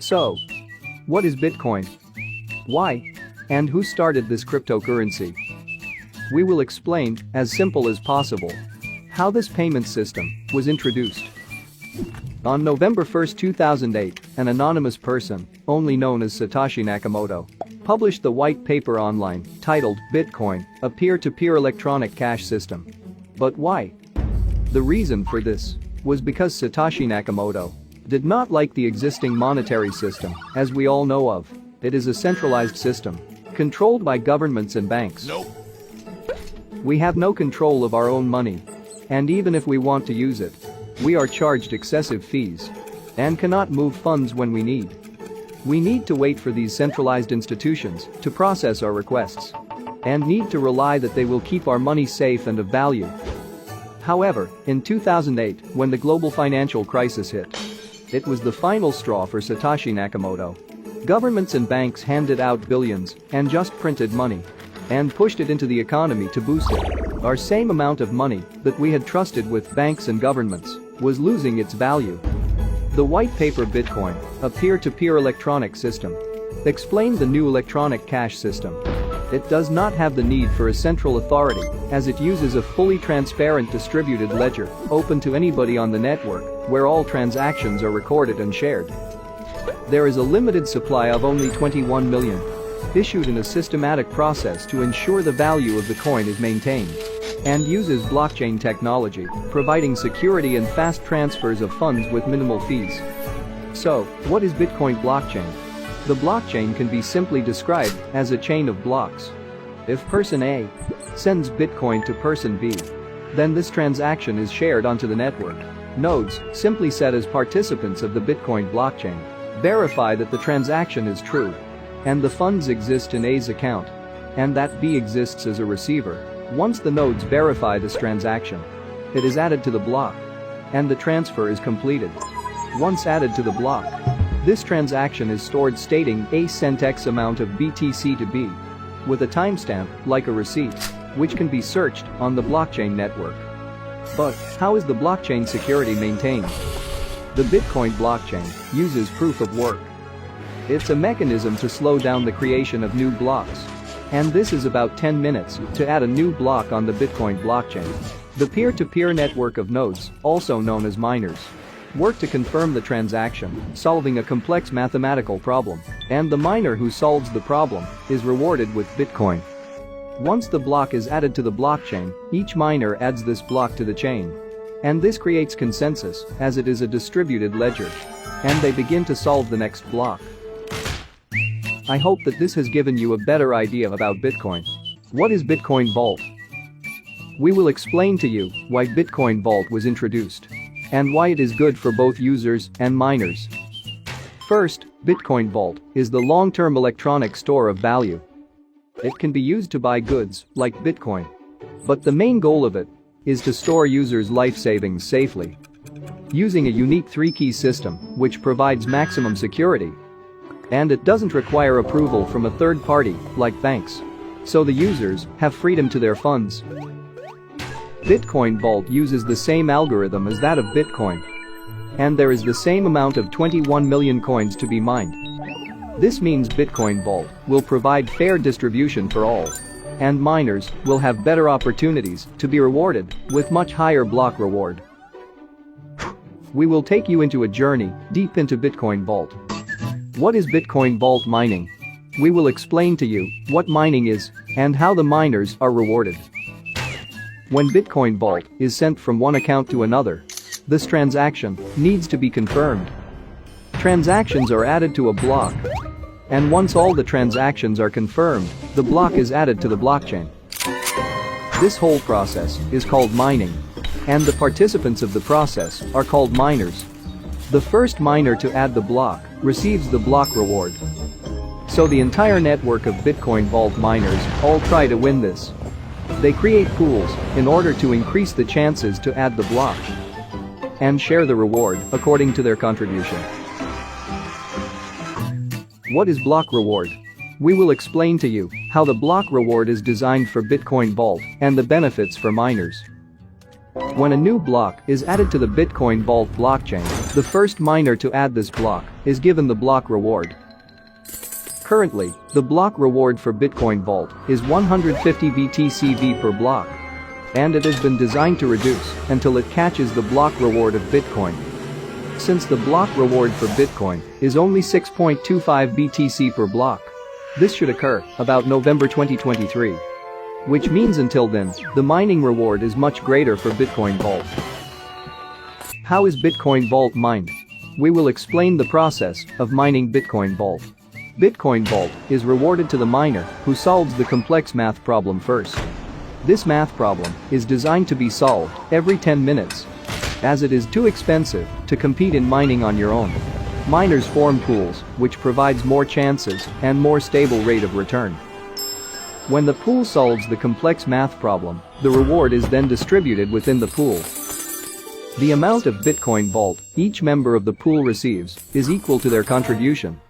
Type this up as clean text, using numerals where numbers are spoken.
So, what is Bitcoin? Why? And who started this cryptocurrency? We will explain, as simple as possible, how this payment system was introduced. On November 1, 2008, an anonymous person, only known as Satoshi Nakamoto, published the white paper online titled Bitcoin, a peer-to-peer electronic cash system. But why? The reason for this was because Satoshi Nakamoto did not like the existing monetary system, as we all know of. It is a centralized system, controlled by governments and banks. We have no control of our own money. And even if we want to use it, we are charged excessive fees and cannot move funds when we need. We need to wait for these centralized institutions to process our requests and need to rely that they will keep our money safe and of value. However, in 2008, when the global financial crisis hit, it was the final straw for Satoshi Nakamoto. Governments and banks handed out billions and just printed money and pushed it into the economy to boost it. Our same amount of money that we had trusted with banks and governments was losing its value. The white paper Bitcoin, a peer-to-peer electronic system, explained the new electronic cash system. It does not have the need for a central authority, as it uses a fully transparent distributed ledger, open to anybody on the network, where all transactions are recorded and shared. There is a limited supply of only 21 million, issued in a systematic process to ensure the value of the coin is maintained, and uses blockchain technology, providing security and fast transfers of funds with minimal fees. So, what is Bitcoin blockchain? The blockchain can be simply described as a chain of blocks. If person A sends Bitcoin to person B, then this transaction is shared onto the network. Nodes, simply said as participants of the Bitcoin blockchain, verify that the transaction is true and the funds exist in A's account and that B exists as a receiver. Once the nodes verify this transaction, it is added to the block and the transfer is completed. Once added to the block, this transaction is stored stating A sent X amount of BTC to B with a timestamp, like a receipt, which can be searched on the blockchain network. But how is the blockchain security maintained? The Bitcoin blockchain uses proof of work. It's a mechanism to slow down the creation of new blocks. And this is about 10 minutes to add a new block on the Bitcoin blockchain. The peer-to-peer network of nodes, also known as miners, work to confirm the transaction, solving a complex mathematical problem, and the miner who solves the problem is rewarded with Bitcoin. Once the block is added to the blockchain, each miner adds this block to the chain. And this creates consensus, as it is a distributed ledger. And they begin to solve the next block. I hope that this has given you a better idea about Bitcoin. What is Bitcoin Vault? We will explain to you why Bitcoin Vault was introduced and why it is good for both users and miners. First, Bitcoin Vault is the long-term electronic store of value. It can be used to buy goods, like Bitcoin. But the main goal of it is to store users' life savings safely. Using a unique 3-key system, which provides maximum security. And it doesn't require approval from a third party, like banks. So the users have freedom to their funds. Bitcoin Vault uses the same algorithm as that of Bitcoin. And there is the same amount of 21 million coins to be mined. This means Bitcoin Vault will provide fair distribution for all. And miners will have better opportunities to be rewarded with much higher block reward. We will take you into a journey deep into Bitcoin Vault. What is Bitcoin Vault mining? We will explain to you what mining is and how the miners are rewarded. When Bitcoin Vault is sent from one account to another, this transaction needs to be confirmed. Transactions are added to a block. And once all the transactions are confirmed, the block is added to the blockchain. This whole process is called mining. And the participants of the process are called miners. The first miner to add the block receives the block reward. So the entire network of Bitcoin Vault miners all try to win this. They create pools in order to increase the chances to add the block and share the reward according to their contribution. What is block reward? We will explain to you how the block reward is designed for Bitcoin Vault and the benefits for miners. When a new block is added to the Bitcoin Vault blockchain, the first miner to add this block is given the block reward. Currently, the block reward for Bitcoin Vault is 150 BTCV per block. And it has been designed to reduce until it catches the block reward of Bitcoin. Since the block reward for Bitcoin is only 6.25 BTC per block, this should occur about November 2023. Which means until then, the mining reward is much greater for Bitcoin Vault. How is Bitcoin Vault mined? We will explain the process of mining Bitcoin Vault. Bitcoin Vault is rewarded to the miner who solves the complex math problem first. This math problem is designed to be solved every 10 minutes, as it is too expensive to compete in mining on your own. Miners form pools, which provides more chances and more stable rate of return. When the pool solves the complex math problem, the reward is then distributed within the pool. The amount of Bitcoin Vault each member of the pool receives is equal to their contribution.